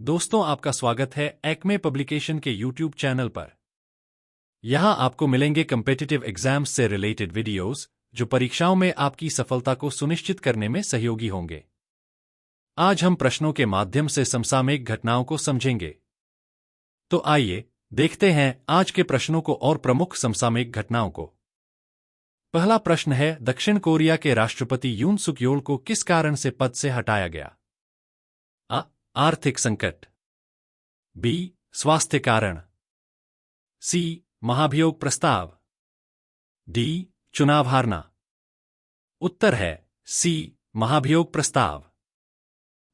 दोस्तों, आपका स्वागत है एक्मे पब्लिकेशन के यूट्यूब चैनल पर। यहां आपको मिलेंगे कम्पिटिटिव एग्जाम्स से रिलेटेड वीडियोस जो परीक्षाओं में आपकी सफलता को सुनिश्चित करने में सहयोगी होंगे। आज हम प्रश्नों के माध्यम से समसामयिक घटनाओं को समझेंगे। तो आइए देखते हैं आज के प्रश्नों को और प्रमुख समसामयिक घटनाओं को। पहला प्रश्न है, दक्षिण कोरिया के राष्ट्रपति यून सुक योल को किस कारण से पद से हटाया गया? आ. आर्थिक संकट। बी. स्वास्थ्य कारण। सी. महाभियोग प्रस्ताव। डी. चुनाव हारना। उत्तर है सी. महाभियोग प्रस्ताव।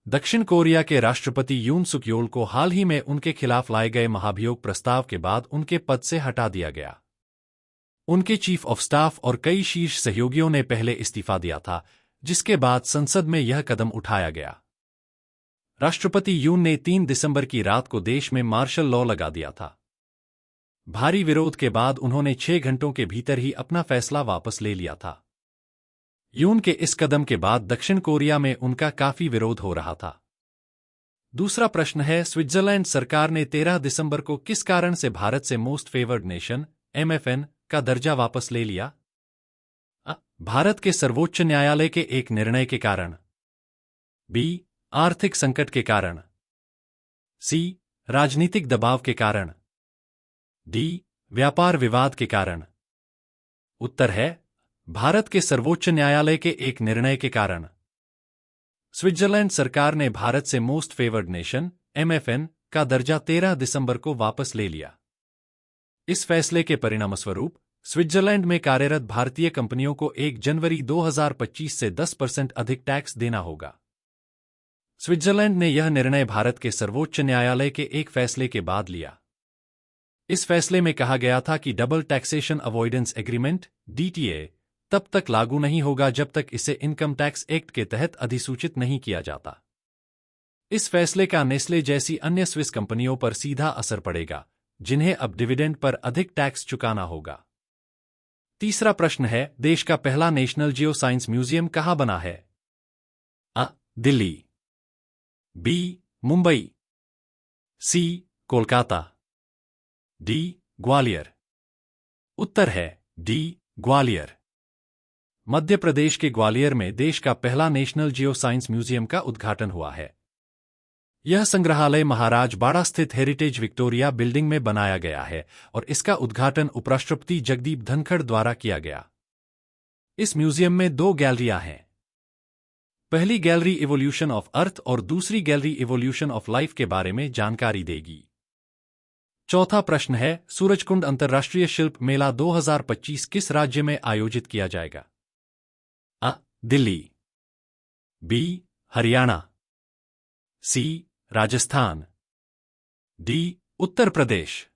दक्षिण कोरिया के राष्ट्रपति यून सुक योल को हाल ही में उनके खिलाफ लाए गए महाभियोग प्रस्ताव के बाद उनके पद से हटा दिया गया। उनके चीफ ऑफ स्टाफ और कई शीर्ष सहयोगियों ने पहले इस्तीफा दिया था, जिसके बाद संसद में यह कदम उठाया गया। राष्ट्रपति यून ने 3 दिसंबर की रात को देश में मार्शल लॉ लगा दिया था। भारी विरोध के बाद उन्होंने 6 घंटों के भीतर ही अपना फैसला वापस ले लिया था। यून के इस कदम के बाद दक्षिण कोरिया में उनका काफी विरोध हो रहा था। दूसरा प्रश्न है, स्विट्जरलैंड सरकार ने 13 दिसंबर को किस कारण से भारत से मोस्ट फेवर्ड नेशन (MFN) का दर्जा वापस ले लिया? भारत के सर्वोच्च न्यायालय के एक निर्णय के कारण। बी. आर्थिक संकट के कारण। सी. राजनीतिक दबाव के कारण। डी. व्यापार विवाद के कारण। उत्तर है भारत के सर्वोच्च न्यायालय के एक निर्णय के कारण। स्विट्जरलैंड सरकार ने भारत से मोस्ट फेवर्ड नेशन (MFN) का दर्जा 13 दिसंबर को वापस ले लिया। इस फैसले के परिणामस्वरूप स्विट्जरलैंड में कार्यरत भारतीय कंपनियों को 1 जनवरी 2025 से 10% अधिक टैक्स देना होगा। स्विट्जरलैंड ने यह निर्णय भारत के सर्वोच्च न्यायालय के एक फैसले के बाद लिया। इस फैसले में कहा गया था कि double taxation avoidance agreement (DTA) तब तक लागू नहीं होगा जब तक इसे इनकम टैक्स एक्ट के तहत अधिसूचित नहीं किया जाता। इस फैसले का नेस्ले जैसी अन्य स्विस कंपनियों पर सीधा असर पड़ेगा, जिन्हें अब डिविडेंड पर अधिक टैक्स चुकाना होगा। तीसरा प्रश्न है, देश का पहला नेशनल जियो साइंस म्यूजियम कहां बना है? अ. दिल्ली। बी. मुंबई। सी. कोलकाता। डी. ग्वालियर। उत्तर है डी. ग्वालियर। मध्य प्रदेश के ग्वालियर में देश का पहला नेशनल जियो साइंस म्यूजियम का उद्घाटन हुआ है। यह संग्रहालय महाराज बाड़ा स्थित हेरिटेज विक्टोरिया बिल्डिंग में बनाया गया है और इसका उद्घाटन उपराष्ट्रपति जगदीप धनखड़ द्वारा किया गया। इस म्यूजियम में 2 गैलरियां हैं। पहली गैलरी इवोल्यूशन ऑफ अर्थ और दूसरी गैलरी इवोल्यूशन ऑफ लाइफ के बारे में जानकारी देगी। चौथा प्रश्न है, सूरजकुंड अंतर्राष्ट्रीय शिल्प मेला 2025 किस राज्य में आयोजित किया जाएगा? अ. दिल्ली। बी. हरियाणा। सी. राजस्थान। डी. उत्तर प्रदेश।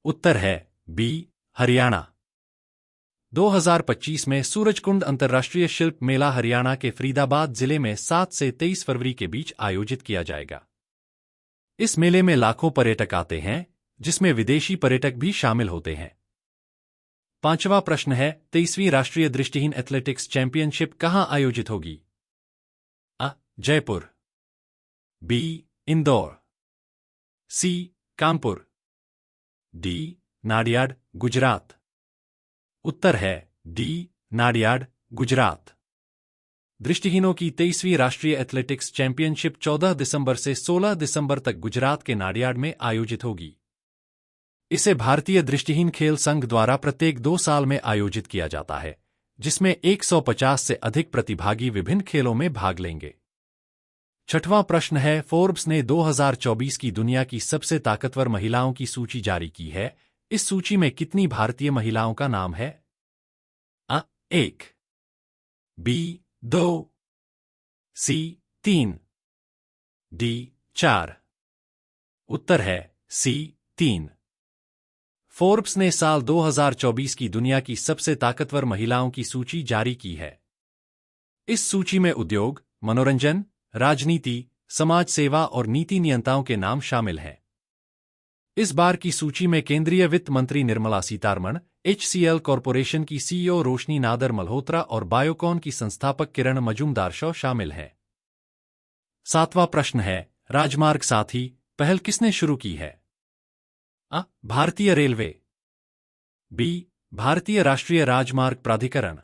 उत्तर है बी. हरियाणा। 2025 में सूरजकुंड अंतर्राष्ट्रीय शिल्प मेला हरियाणा के फरीदाबाद जिले में 7 से 23 फरवरी के बीच आयोजित किया जाएगा। इस मेले में लाखों पर्यटक आते हैं, जिसमें विदेशी पर्यटक भी शामिल होते हैं। पांचवा प्रश्न है, 23वीं राष्ट्रीय दृष्टिहीन एथलेटिक्स चैंपियनशिप कहां आयोजित होगी? अ. जयपुर। बी. इंदौर। सी. कानपुर। डी. नाडियाड, गुजरात। उत्तर है डी. नाडियाड, गुजरात। दृष्टिहीनों की 23वीं राष्ट्रीय एथलेटिक्स चैंपियनशिप 14 दिसंबर से 16 दिसंबर तक गुजरात के नाडियाड में आयोजित होगी। इसे भारतीय दृष्टिहीन खेल संघ द्वारा प्रत्येक 2 साल में आयोजित किया जाता है, जिसमें 150 से अधिक प्रतिभागी विभिन्न खेलों में भाग लेंगे। छठवां प्रश्न है, फोर्ब्स ने 2024 की दुनिया की सबसे ताकतवर महिलाओं की सूची जारी की है। इस सूची में कितनी भारतीय महिलाओं का नाम है? अ. 1। बी. 2। सी. 3। डी. 4। उत्तर है सी. 3। फोर्ब्स ने साल 2024 की दुनिया की सबसे ताकतवर महिलाओं की सूची जारी की है। इस सूची में उद्योग, मनोरंजन, राजनीति, समाज सेवा और नीति नियंताओं के नाम शामिल हैं। इस बार की सूची में केंद्रीय वित्त मंत्री निर्मला सीतारमण, HCL कॉरपोरेशन की CEO रोशनी नादर मल्होत्रा और बायोकॉन की संस्थापक किरण मजूमदार शॉ शामिल हैं। 7वां प्रश्न है, राजमार्ग साथी पहल किसने शुरू की है? अ. भारतीय रेलवे, बी. भारतीय राष्ट्रीय राजमार्ग प्राधिकरण,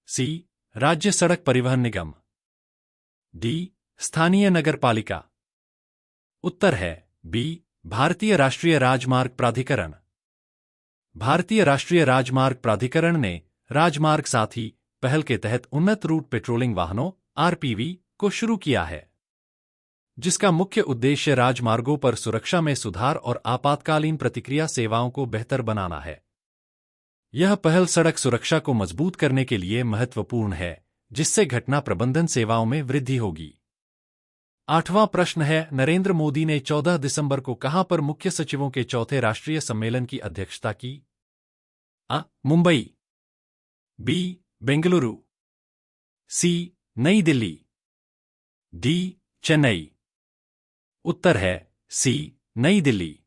सी. राज्य सड़क परिवहन निगम, डी. स्थानीय नगर पालिका। उत्तर है बी. भारतीय राष्ट्रीय राजमार्ग प्राधिकरण। भारतीय राष्ट्रीय राजमार्ग प्राधिकरण ने राजमार्ग साथी पहल के तहत उन्नत रूट पेट्रोलिंग वाहनों आरपीवी को शुरू किया है, जिसका मुख्य उद्देश्य राजमार्गों पर सुरक्षा में सुधार और आपातकालीन प्रतिक्रिया सेवाओं को बेहतर बनाना है। यह पहल सड़क सुरक्षा को मजबूत करने के लिए महत्वपूर्ण है, जिससे घटना प्रबंधन सेवाओं में वृद्धि होगी। 8वां प्रश्न है, नरेंद्र मोदी ने 14 दिसंबर को कहां पर मुख्य सचिवों के चौथे राष्ट्रीय सम्मेलन की अध्यक्षता की? अ. मुंबई, बी. बेंगलुरु, सी. नई दिल्ली, डी. चेन्नई। उत्तर है सी. नई दिल्ली।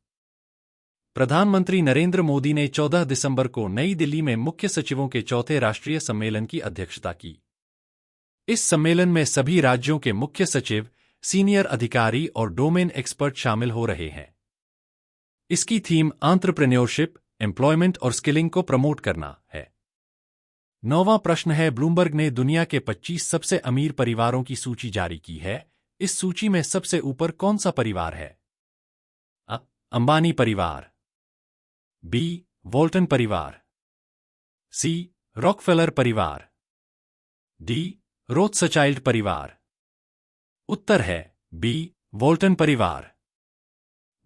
प्रधानमंत्री नरेंद्र मोदी ने 14 दिसंबर को नई दिल्ली में मुख्य सचिवों के चौथे राष्ट्रीय सम्मेलन की अध्यक्षता की। इस सम्मेलन में सभी राज्यों के मुख्य सचिव, सीनियर अधिकारी और डोमेन एक्सपर्ट शामिल हो रहे हैं। इसकी थीम एंटरप्रेन्योरशिप, एम्प्लॉयमेंट और स्किलिंग को प्रमोट करना है। 9वां प्रश्न है, ब्लूमबर्ग ने दुनिया के 25 सबसे अमीर परिवारों की सूची जारी की है। इस सूची में सबसे ऊपर कौन सा परिवार है? अ. अंबानी परिवार, बी. वोल्टन परिवार, सी. रॉकफेलर परिवार, डी. रोथस्चाइल्ड परिवार। उत्तर है बी. वोल्टन परिवार।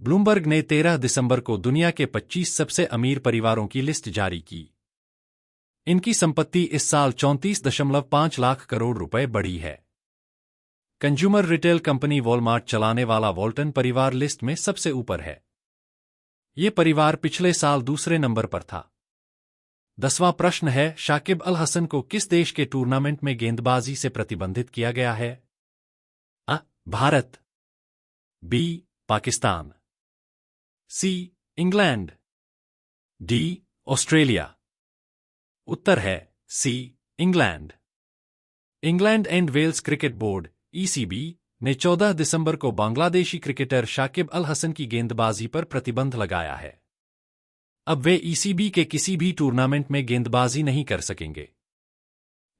ब्लूमबर्ग ने 13 दिसंबर को दुनिया के 25 सबसे अमीर परिवारों की लिस्ट जारी की। इनकी संपत्ति इस साल 34.5 लाख करोड़ रुपए बढ़ी है। कंज्यूमर रिटेल कंपनी वॉलमार्ट चलाने वाला वोल्टन परिवार लिस्ट में सबसे ऊपर है। ये परिवार पिछले साल दूसरे नंबर पर था। 10वां प्रश्न है, शाकिब अल हसन को किस देश के टूर्नामेंट में गेंदबाजी से प्रतिबंधित किया गया है? अ. Bharat, B. Pakistan, C. England, D. Australia. उत्तर है C. England. England and Wales cricket board (ECB) ने 14 दिसंबर को बांग्लादेशी क्रिकेटर शाकिब अल हसन की गेंदबाजी पर प्रतिबंध लगाया है। अब वे ईसीबी के किसी भी टूर्नामेंट में गेंदबाजी नहीं कर सकेंगे।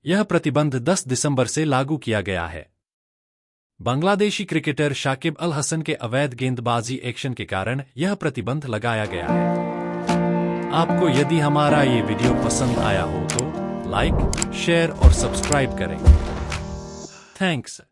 यह प्रतिबंध 10 दिसंबर से लागू किया गया है। बांग्लादेशी क्रिकेटर शाकिब अल हसन के अवैध गेंदबाजी एक्शन के कारण यह प्रतिबंध लगाया गया है। आपको यदि हमारा ये वीडियो पसंद आया हो तो लाइक, शेयर और सब्सक्राइब करें। थैंक्स।